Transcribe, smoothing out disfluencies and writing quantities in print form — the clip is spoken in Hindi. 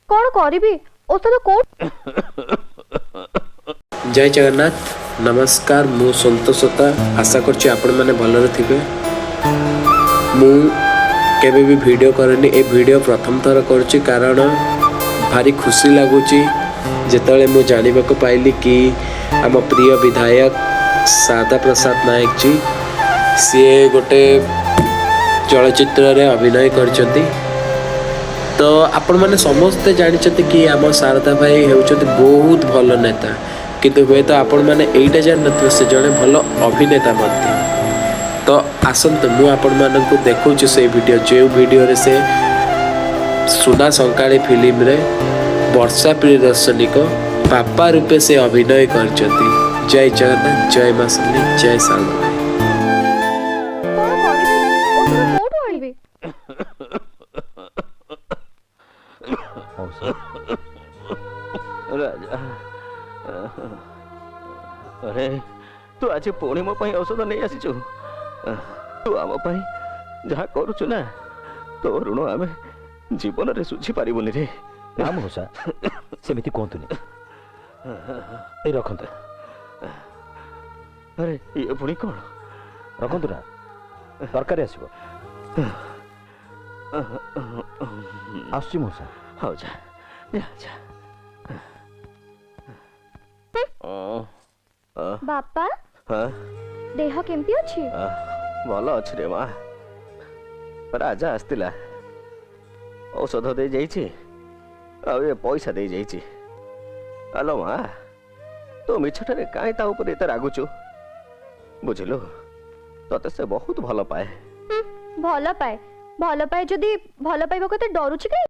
कौन करिबी औषध को जय जगन्नाथ नमस्कार मु संतोषता आशा करछि आपण माने भलरे थिबे। मु केबे भी वीडियो करनी ए वीडियो प्रथम थर करछि कारण भारी खुशी लागुछि जेतले मु जानिबा को पाइली कि आम प्रिय विधायक सादा प्रसाद नायक जी सी गोटे चलचित्र रे अभिनय करछथि। तो आपण माने समस्ते जानिछथि कि आम शारदा भाई हेउछथि बहुत भल नेता किंतु हुए तो आपण मैंने यहीटा जान न से जड़े भल अभिनेता मध्य। तो आसतु मु आपण मानक देखौछ से वीडियो जो वीडियो रे से सुना संकाली फिल्म रे वर्षा प्रियदर्शनी को पापा रूपे से अभिनय करछथि। जय जगन्नाथ जय मां समली जय शारदा भाई। कौन करिबी औषध कोठो आइबी राजा अरे तू आज पुणी मो पाई औषध नहीं आसीचु। तू आम पाई जहाँ करुचु ना तो ऋण आमे जीवन रे सुझी पारिबुनी रे। ना मौसा सेमिति कहतुनी ए रखंतु। अरे ये पुणी कौन रखंतु ना तरकारी आसीबो आसी मौसा। हो जा जा जा बापा हाँ देह केमती अछि भल अच्छी रे माँ। राजा आसला औषध दे जाइछि आ ये पैसा दे जाइछि। हेलो माँ तो मिछटारे काई ता ऊपर एते रागुचु बुझिलु तते से बहुत भल पाए। भल पाए जदी भल पाइबा कते डरुछि के।